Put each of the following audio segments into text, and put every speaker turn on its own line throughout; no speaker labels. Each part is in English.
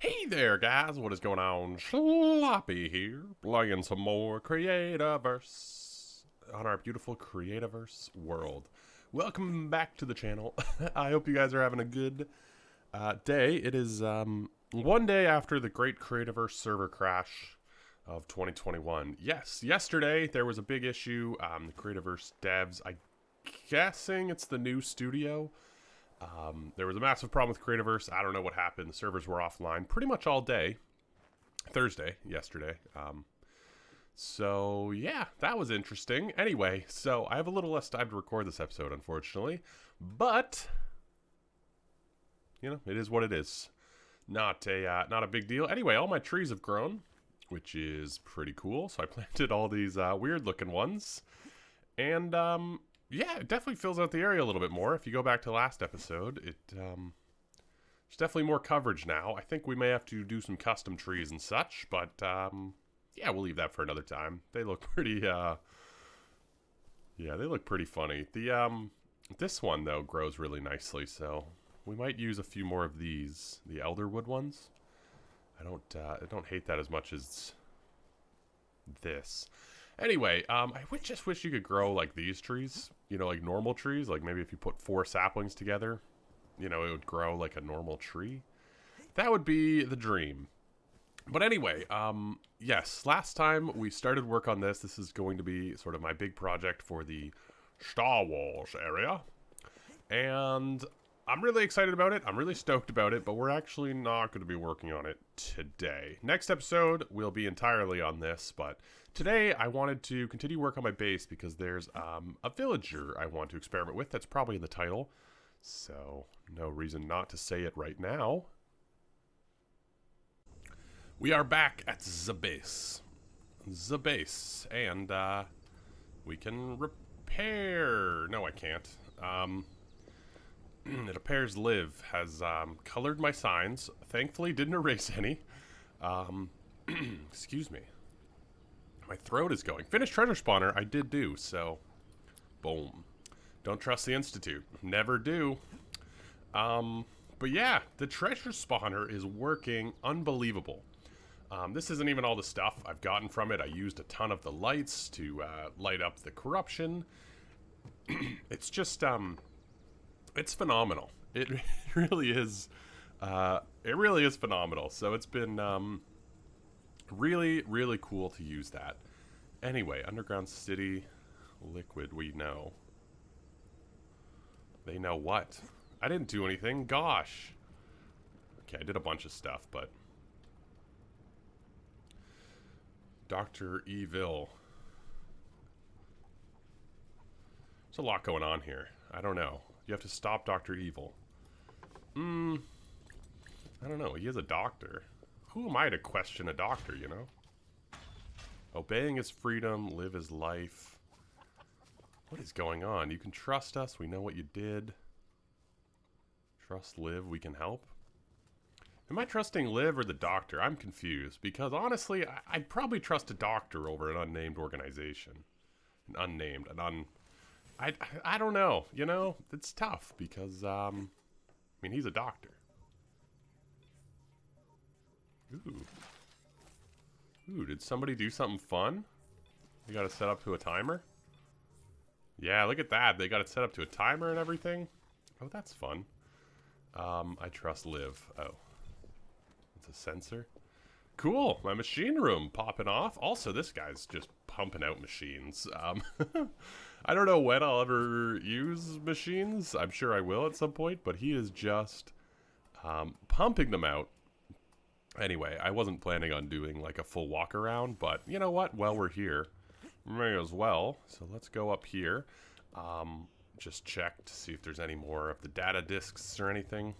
Hey there, guys. What is going on? Sloppy here, playing some more Creativerse on our beautiful Creativerse world. Welcome back to the channel. I hope you guys are having a good day. It is one day after the great Creativerse server crash of 2021. Yes, yesterday there was a big issue. The Creativerse devs, I'm guessing it's the new studio. There was a massive problem with Creativerse. I don't know what happened. The servers were offline pretty much all day. Thursday, yesterday. So, yeah, that was interesting. Anyway, so I have a little less time to record this episode, unfortunately. But, you know, it is what it is. Not a big deal. Anyway, all my trees have grown, which is pretty cool. So I planted all these weird-looking ones. And, yeah, it definitely fills out the area a little bit more. If you go back to last episode, there's definitely more coverage now. I think we may have to do some custom trees and such, but yeah, we'll leave that for another time. They look pretty, yeah, they look pretty funny. The this one though grows really nicely, so we might use a few more of these, the elderwood ones. I don't hate that as much as this. Anyway, I just wish you could grow like these trees, you know, like normal trees. Like maybe if you put 4 saplings together, you know, it would grow like a normal tree. That would be the dream. But anyway, yes, last time we started work on this. This is going to be sort of my big project for the Star Wars area. And I'm really excited about it. I'm really stoked about it, but we're actually not going to be working on it today. Next episode will be entirely on this, but today I wanted to continue work on my base because there's a villager I want to experiment with. That's probably in the title, so no reason not to say it right now. We are back at the base. The base, and we can repair. No, I can't. It appears Liv has colored my signs. Thankfully, didn't erase any. Excuse me. My throat is going. Finished treasure spawner, I did do, so boom. Don't trust the Institute. Never do. But yeah, the treasure spawner is working unbelievable. This isn't even all the stuff I've gotten from it. I used a ton of the lights to light up the corruption. It's just, it's phenomenal. It really is. It really is phenomenal. So it's been really, really cool to use that. Anyway, Underground City, Liquid, we know. They know what? I didn't do anything. Gosh. Okay, I did a bunch of stuff, but Dr. Evil. There's a lot going on here. I don't know. You have to stop Dr. Evil. I don't know. He is a doctor. Who am I to question a doctor, you know? Obeying his freedom, live his life. What is going on? You can trust us. We know what you did. Trust Liv. We can help. Am I trusting Liv or the doctor? I'm confused because honestly, I'd probably trust a doctor over an unnamed organization. An unnamed, I don't know, you know, it's tough because, I mean, he's a doctor. Ooh, did somebody do something fun? They got it set up to a timer? Yeah, look at that. They got it set up to a timer and everything. Oh, that's fun. I trust Liv. Oh, it's a sensor. Cool, my machine room popping off. Also, this guy's just pumping out machines. I don't know when I'll ever use machines. I'm sure I will at some point, but he is just pumping them out. Anyway, I wasn't planning on doing like a full walk around, but you know what? While we're here, may as well. So let's go up here. Just check to see if there's any more of the data disks or anything.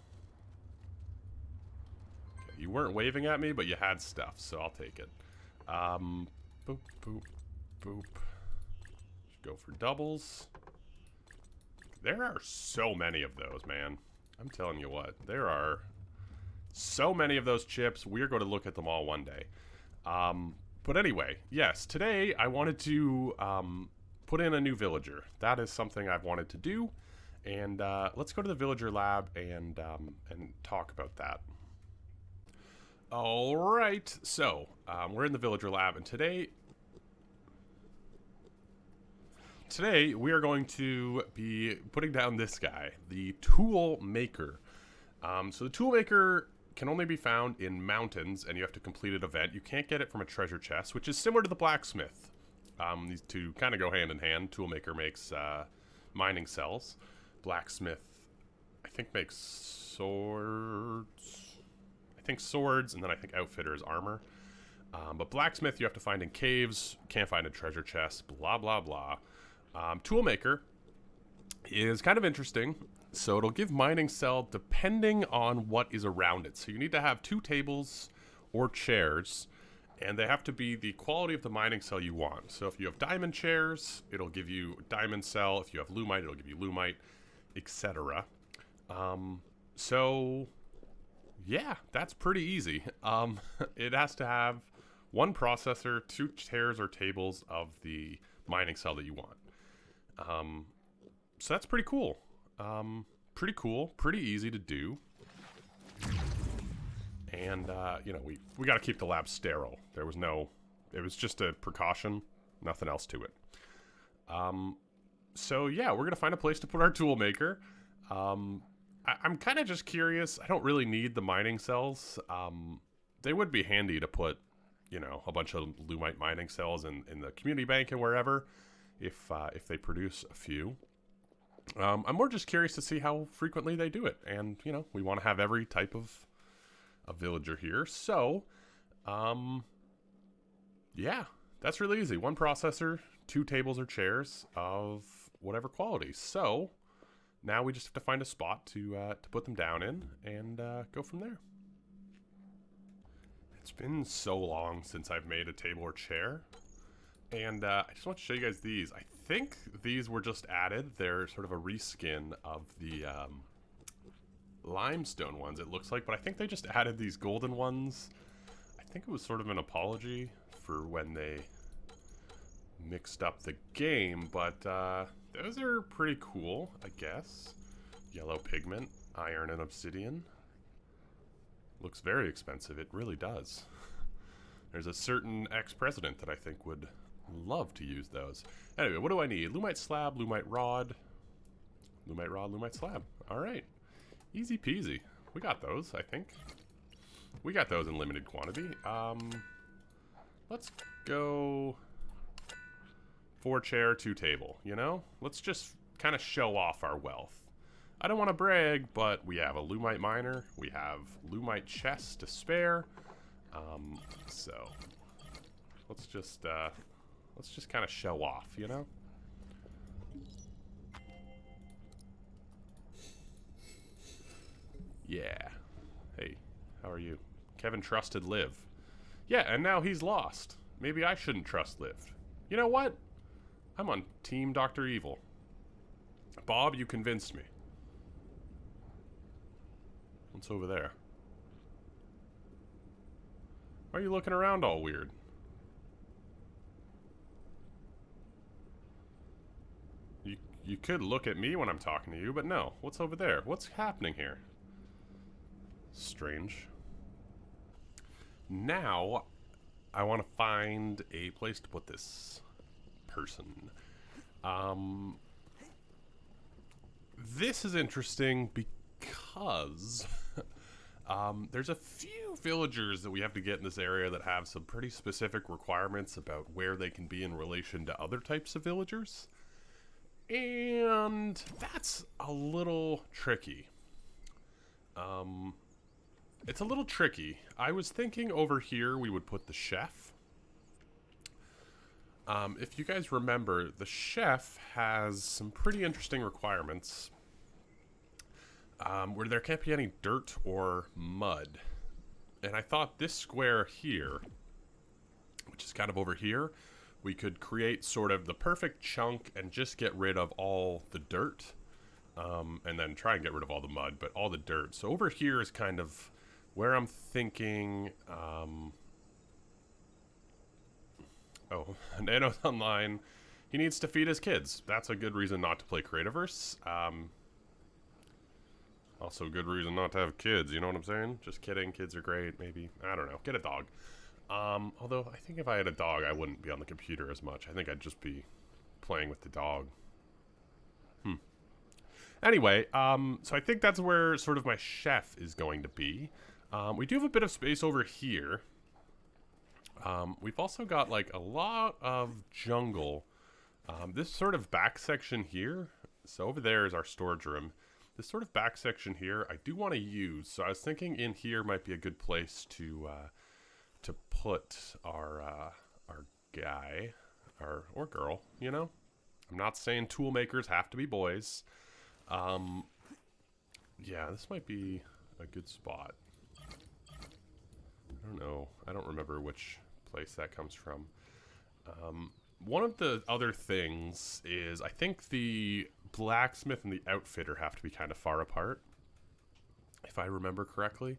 You weren't waving at me, but you had stuff, so I'll take it. Boop, boop, boop. Go for doubles. There are so many of those, man. I'm telling you what. There are so many of those chips. We're going to look at them all one day. But anyway, yes, today I wanted to put in a new villager. That is something I've wanted to do. And let's go to the villager lab and talk about that. All right, so we're in the villager lab, and today we are going to be putting down this guy, the TOOLMAKER. So the TOOLMAKER can only be found in mountains, and you have to complete an event. You can't get it from a treasure chest, which is similar to the blacksmith. These two kind of go hand in hand. TOOLMAKER makes mining cells. Blacksmith, I think, makes swords. I think swords, and then I think outfitter is armor. But blacksmith you have to find in caves, can't find in treasure chests, blah, blah, blah. TOOLMAKER is kind of interesting. So it'll give mining cell depending on what is around it. So you need to have 2 tables or chairs, and they have to be the quality of the mining cell you want. So if you have diamond chairs, it'll give you diamond cell. If you have lumite, it'll give you lumite, etc. So yeah, that's pretty easy. It has to have 1 processor, 2 chairs or tables of the mining cell that you want. So that's pretty cool. Pretty easy to do. And, you know, we got to keep the lab sterile. It was just a precaution, nothing else to it. So yeah, we're going to find a place to put our TOOLMAKER. I'm kind of just curious. I don't really need the mining cells. They would be handy to put, you know, a bunch of lumite mining cells in the community bank and wherever, if they produce a few. I'm more just curious to see how frequently they do it. And, you know, we want to have every type of a villager here. So, yeah, that's really easy. 1 processor, 2 tables or chairs of whatever quality. So now we just have to find a spot to put them down in and go from there. It's been so long since I've made a table or chair. And I just want to show you guys these. I think these were just added. They're sort of a reskin of the limestone ones, it looks like. But I think they just added these golden ones. I think it was sort of an apology for when they mixed up the game. But those are pretty cool, I guess. Yellow pigment, iron and obsidian. Looks very expensive. It really does. There's a certain ex-president that I think would love to use those. Anyway, what do I need? Lumite slab, lumite rod, lumite slab. All right, easy peasy. We got those, I think. We got those in limited quantity. Let's go 4 chair, 2 table, you know? Let's just kind of show off our wealth. I don't want to brag, but we have a lumite miner. We have lumite chests to spare. So let's just kind of show off, you know? Yeah. Hey, how are you? Kevin trusted Liv. Yeah, and now he's lost. Maybe I shouldn't trust Liv. You know what? I'm on Team Dr. Evil. Bob, you convinced me. What's over there? Why are you looking around all weird? You could look at me when I'm talking to you, but no. What's over there? What's happening here? Strange. Now, I want to find a place to put this person. This is interesting because there's a few villagers that we have to get in this area that have some pretty specific requirements about where they can be in relation to other types of villagers. And that's a little tricky. It's a little tricky. I was thinking over here we would put the chef. If you guys remember, the chef has some pretty interesting requirements where there can't be any dirt or mud. And I thought this square here, which is kind of over here, we could create sort of the perfect chunk and just get rid of all the dirt. And then try and get rid of all the mud, but all the dirt. So over here is kind of where I'm thinking... Oh, Nano's online. He needs to feed his kids. That's a good reason not to play Creativerse. Also a good reason not to have kids, you know what I'm saying? Just kidding, kids are great, maybe. I don't know, get a dog. Although I think if I had a dog, I wouldn't be on the computer as much. I think I'd just be playing with the dog. Anyway, so I think that's where sort of my chef is going to be. We do have a bit of space over here. We've also got like a lot of jungle. This sort of back section here, so over there is our storage room. This sort of back section here, I do want to use. So I was thinking in here might be a good place to put our guy, or girl. You know, I'm not saying tool makers have to be boys. Yeah, this might be a good spot. I don't know. I don't remember which place that comes from. One of the other things is I think the blacksmith and the outfitter have to be kind of far apart, if I remember correctly.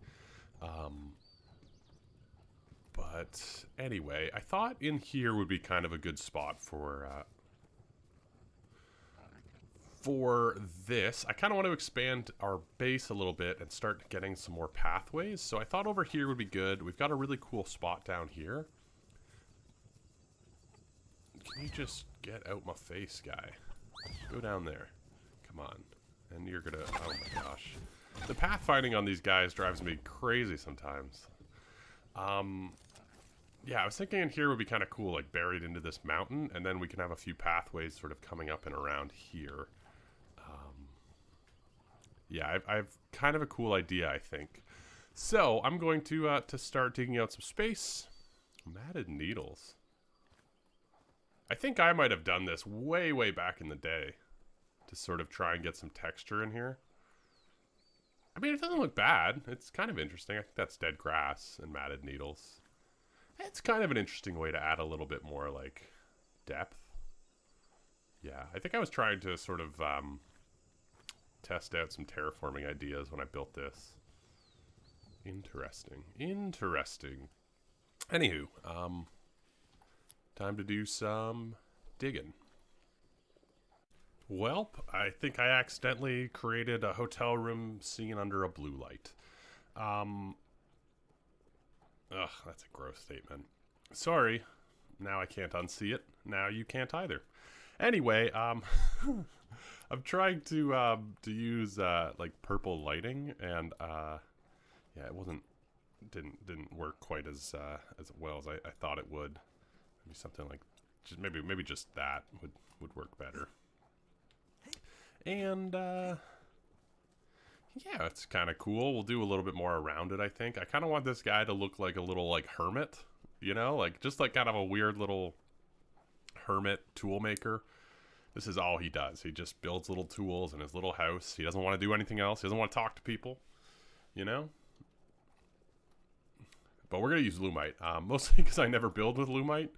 But anyway, I thought in here would be kind of a good spot for this. I kind of want to expand our base a little bit and start getting some more pathways. So I thought over here would be good. We've got a really cool spot down here. Can you just get out my face, guy? Go down there. Come on. And you're gonna... Oh my gosh. The pathfinding on these guys drives me crazy sometimes. Yeah, I was thinking in here would be kind of cool, like buried into this mountain, and then we can have a few pathways sort of coming up and around here. Yeah, I've kind of a cool idea, I think. So I'm going to start digging out some space. Matted needles. I think I might have done this way, way back in the day to sort of try and get some texture in here. I mean, it doesn't look bad. It's kind of interesting. I think that's dead grass and matted needles. It's kind of an interesting way to add a little bit more, like, depth. Yeah, I think I was trying to sort of test out some terraforming ideas when I built this. Interesting. Interesting. Anywho, time to do some digging. Welp, I think I accidentally created a hotel room scene under a blue light. Ugh, that's a gross statement. Sorry. Now I can't unsee it. Now you can't either. Anyway, I'm trying to use like purple lighting, and yeah, it didn't work quite as well as I thought it would. Maybe something like maybe just that would work better. And yeah, it's kind of cool. We'll do a little bit more around it, I think. I kind of want this guy to look like a little like hermit, you know, like just like kind of a weird little hermit tool maker. This is all he does. He just builds little tools in his little house. He doesn't want to do anything else. He doesn't want to talk to people, you know. But we're gonna use Lumite, mostly because I never build with Lumite.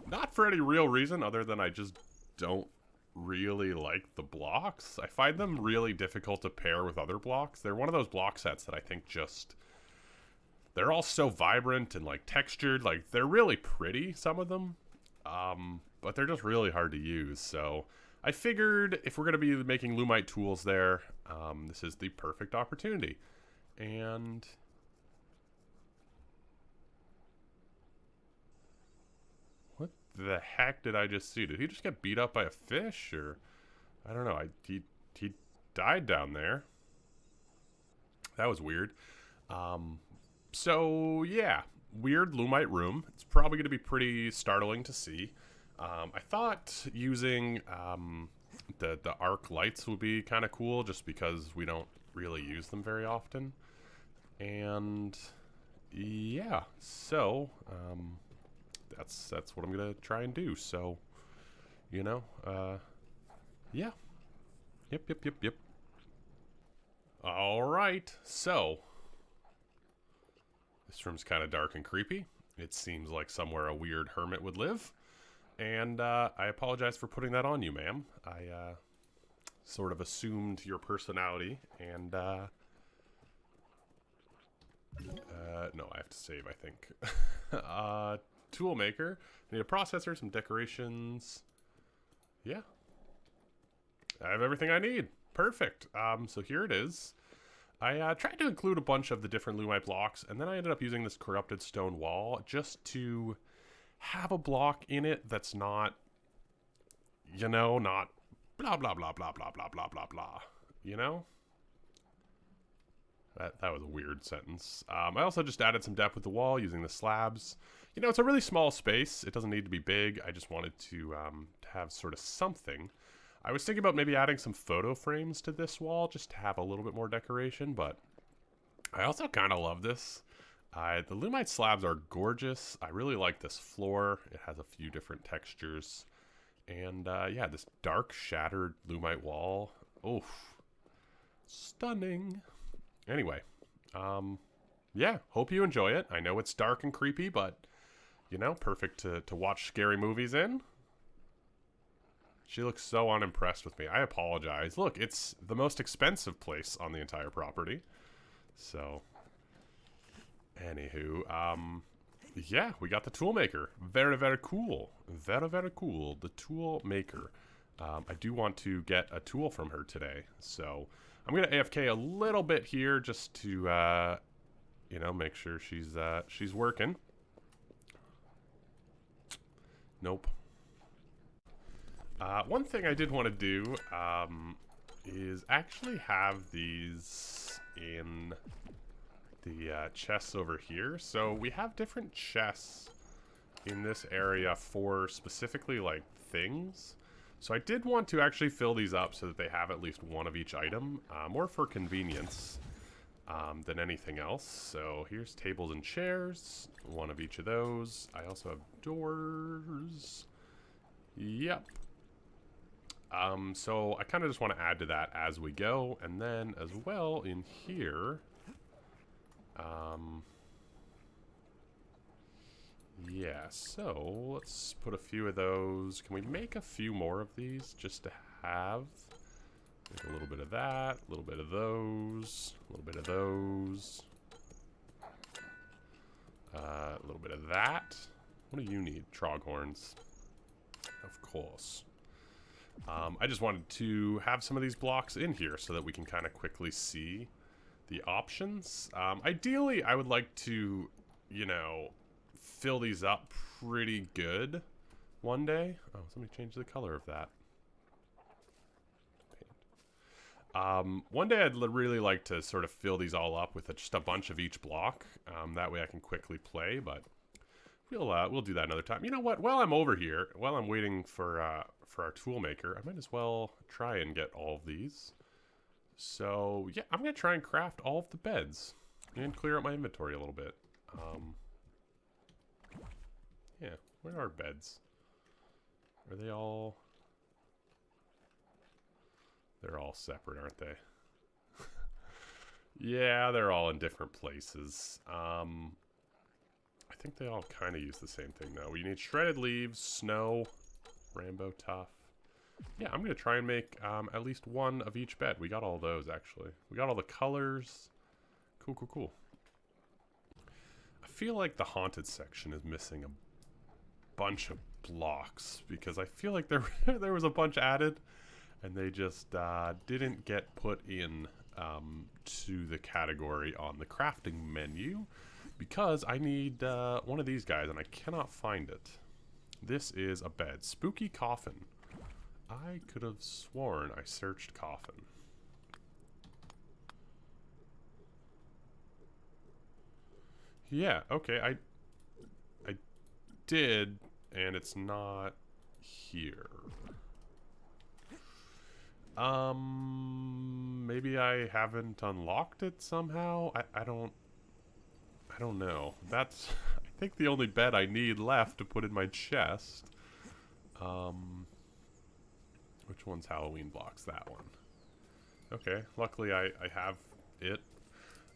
Not for any real reason other than I just don't really like the blocks. I find them really difficult to pair with other blocks. They're one of those block sets that I think just... They're all so vibrant and like textured. Like they're really pretty, some of them. But they're just really hard to use. So I figured if we're going to be making Lumite tools there, this is the perfect opportunity. And... what the heck did I just see? Did he just get beat up by a fish? Or... I don't know. He died down there. That was weird. So, yeah. Weird Lumite room. It's probably going to be pretty startling to see. I thought using the arc lights would be kind of cool just because we don't really use them very often. And yeah, so that's what I'm going to try and do. So, you know, yeah. Yep. All right, so this room's kind of dark and creepy. It seems like somewhere a weird hermit would live. And I apologize for putting that on you, ma'am. I sort of assumed your personality. And no, I have to save, I think. Toolmaker. I need a processor, some decorations. Yeah. I have everything I need. perfect. So here it is. I tried to include a bunch of the different Lumite blocks, and then I ended up using this corrupted stone wall just to have a block in it that's not, you know, not blah, blah, blah, blah, blah, blah, blah, blah, blah, you know? That was a weird sentence. I also just added some depth with the wall using the slabs. You know, it's a really small space. It doesn't need to be big. I just wanted to have sort of something. I was thinking about maybe adding some photo frames to this wall just to have a little bit more decoration, but I also kind of love this. The Lumite slabs are gorgeous. I really like this floor. It has a few different textures. And yeah, this dark shattered Lumite wall. Oof. Stunning. Anyway, yeah, hope you enjoy it. I know it's dark and creepy, but, you know, perfect to watch scary movies in. She looks so unimpressed with me. I apologize. Look, it's the most expensive place on the entire property. So, anywho, yeah, we got the Toolmaker. Very, very cool. Very, very cool. The Toolmaker. I do want to get a tool from her today, so I'm going to AFK a little bit here just to, you know, make sure she's working. Nope. One thing I did want to do is actually have these in the chests over here. So we have different chests in this area for specifically, like, things. So I did want to actually fill these up so that they have at least one of each item, more for convenience than anything else. So here's tables and chairs, one of each of those. I also have doors. Yep. So I kind of just want to add to that as we go, and then as well in here, yeah, so let's put a few of those. Can we make a few more of these just to have? Make a little bit of that, a little bit of those, a little bit of those, a little bit of that. What do you need? Troghorns. Of course. I just wanted to have some of these blocks in here so that we can kind of quickly see the options. Ideally, I would like to, you know, fill these up pretty good one day. Oh, somebody changed the color of that. One day I'd really like to sort of fill these all up with just a bunch of each block. That way I can quickly play, but we'll do that another time. You know what? While I'm over here, while I'm waiting for our Toolmaker, I might as well try and get all of these. So yeah, I'm gonna try and craft all of the beds and clear out my inventory a little bit. Yeah, where are beds? Are they all? They're all separate, aren't they? Yeah, they're all in different places. I think they all kind of use the same thing though. We need shredded leaves, snow, Rambo tough. Yeah, I'm gonna try and make at least one of each bed. We got all those actually. We got all the colors. Cool, cool, cool. I feel like the haunted section is missing a bunch of blocks because I feel like there was a bunch added and they just didn't get put in to the category on the crafting menu because I need one of these guys and I cannot find it. This is a bed. Spooky coffin. I could have sworn I searched coffin. Yeah, okay, I did, and it's not here. Maybe I haven't unlocked it somehow? I don't know. That's, I think, the only bed I need left to put in my chest. Which one's Halloween blocks? That one. Okay, luckily I have it.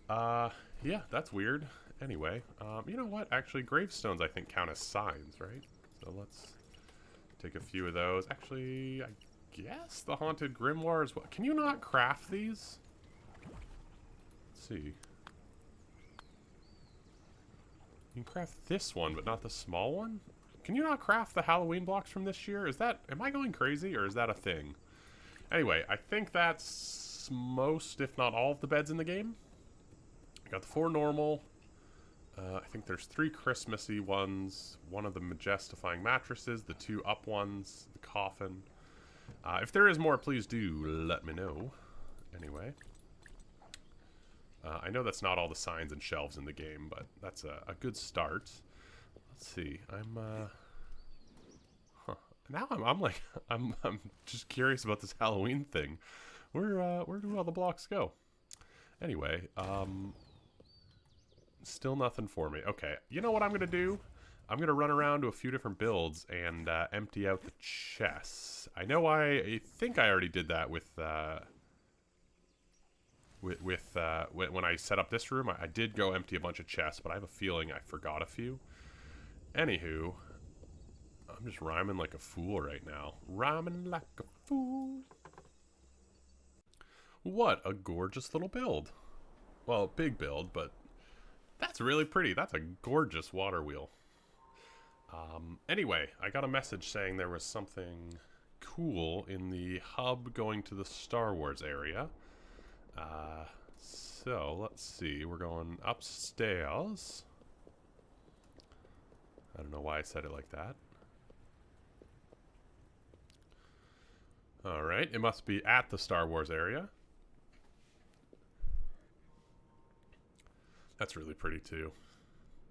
Yeah, that's weird. Anyway, you know what? Actually, gravestones I think count as signs, right? So let's take a few of those. Actually, I guess the haunted grimoire as well. Can you not craft these? Let's see. You can craft this one, but not the small one? Can you not craft the Halloween blocks from this year? Is that... Am I going crazy, or is that a thing? Anyway, I think that's most, if not all, of the beds in the game. I got the 4 normal. I think there's 3 Christmassy ones, one of the majestifying mattresses, the 2 up ones, the coffin. If there is more, please do let me know. Anyway. I know that's not all the signs and shelves in the game, but that's a good start. Let's see. Now I'm like, I'm just curious about this Halloween thing. Where do all the blocks go? Anyway, still nothing for me. Okay, you know what I'm gonna do? I'm gonna run around to a few different builds and empty out the chests. I know I think I already did that with when I set up this room. I did go empty a bunch of chests, but I have a feeling I forgot a few. Anywho, I'm just rhyming like a fool right now. Rhyming like a fool. What a gorgeous little build. Well, big build, but that's really pretty. That's a gorgeous water wheel. Anyway, I got a message saying there was something cool in the hub going to the Star Wars area. So, let's see. We're going upstairs. I don't know why I said it like that. Alright, it must be at the Star Wars area. That's really pretty, too.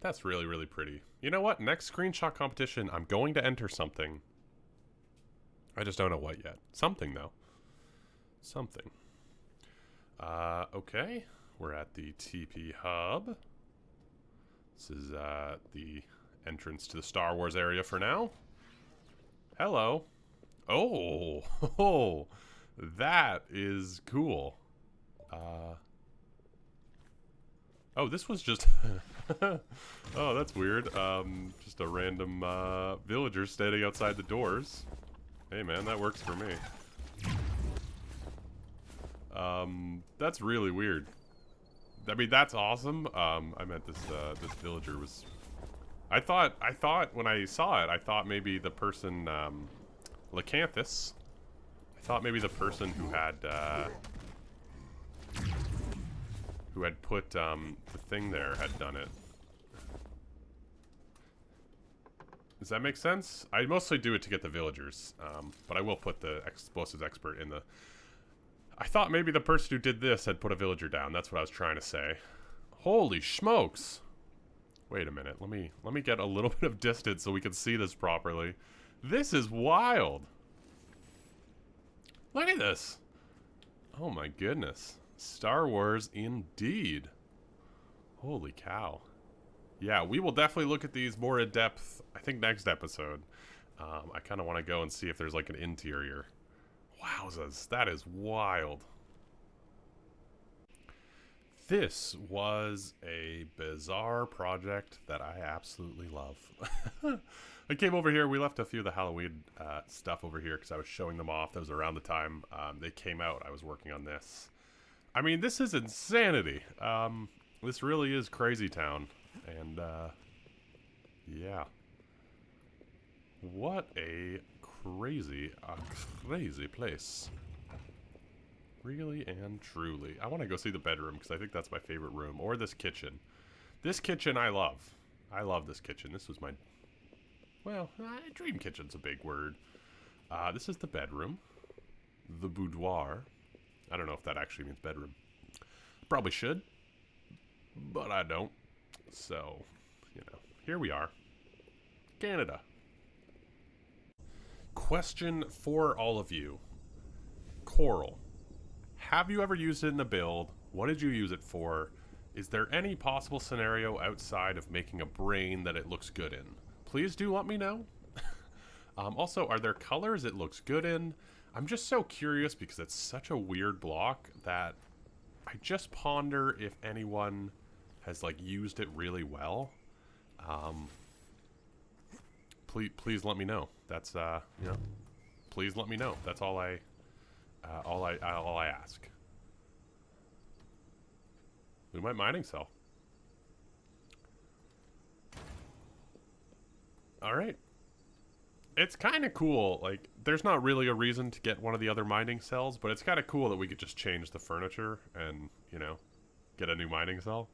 That's really, really pretty. You know what? Next screenshot competition, I'm going to enter something. I just don't know what yet. Something, though. Something. Okay. We're at the TP Hub. This is, the entrance to the Star Wars area for now. Hello. Oh, that is cool. Oh, this was just... oh, that's weird. Just a random villager standing outside the doors. Hey, man, that works for me. That's really weird. I mean, that's awesome. I meant this villager was... I thought when I saw it, I thought maybe the person, Lycanthus. I thought maybe the person who had put the thing there had done it. Does that make sense? I mostly do it to get the villagers, but I will put the explosives expert in the... I thought maybe the person who did this had put a villager down. That's what I was trying to say. Holy smokes! Wait a minute. Let me get a little bit of distance so we can see this properly. This is wild. Look at this. Oh my goodness. Star Wars indeed. Holy cow. Yeah, we will definitely look at these more in depth, I think, next episode. I kind of want to go and see if there's like an interior. Wowzers, that is wild. This was a bizarre project that I absolutely love. I came over here, we left a few of the Halloween stuff over here because I was showing them off. That was around the time they came out. I was working on this. I mean, this is insanity. This really is crazy town. And, yeah. What a crazy place. Really and truly. I want to go see the bedroom because I think that's my favorite room. Or this kitchen. This kitchen I love. I love this kitchen. This was my... Well, dream kitchen's a big word. This is the bedroom. The boudoir. I don't know if that actually means bedroom. Probably should. But I don't. So, you know, here we are. Canada. Question for all of you. Coral. Have you ever used it in a build? What did you use it for? Is there any possible scenario outside of making a brain that it looks good in? Please do let me know. Also, are there colors it looks good in? I'm just so curious because it's such a weird block that I just ponder if anyone has like used it really well. Please let me know. That's you know, please let me know. That's all I ask. We might mining cell. All right. It's kind of cool. Like, there's not really a reason to get one of the other mining cells, but it's kind of cool that we could just change the furniture and, you know, get a new mining cell.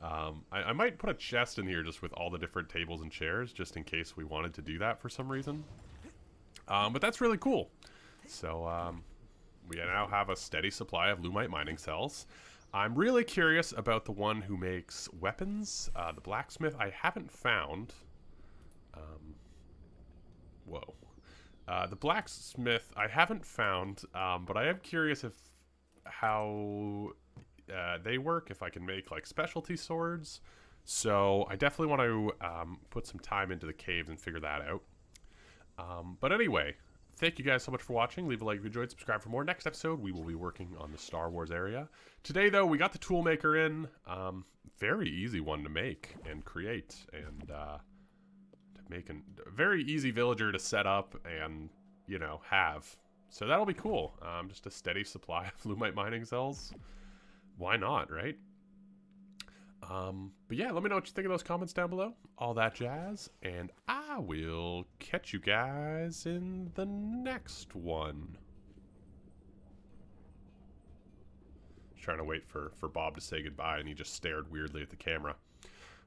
I might put a chest in here just with all the different tables and chairs, just in case we wanted to do that for some reason. But that's really cool. So, we now have a steady supply of Lumite mining cells. I'm really curious about the one who makes weapons. The blacksmith I haven't found. Whoa. The blacksmith I haven't found, but I am curious if how they work, if I can make like specialty swords. So I definitely want to put some time into the caves and figure that out. But anyway, thank you guys so much for watching. Leave a like if you enjoyed, subscribe for more. Next episode, we will be working on the Star Wars area. Today, though, we got the TOOLMAKER in. Very easy one to make and create, and to make a very easy villager to set up and, you know, have. So that'll be cool. Just a steady supply of Lumite mining cells. Why not, right? But yeah, let me know what you think of those comments down below. All that jazz. And I will catch you guys in the next one. Trying to wait for Bob to say goodbye, and he just stared weirdly at the camera.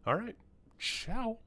All right. Ciao.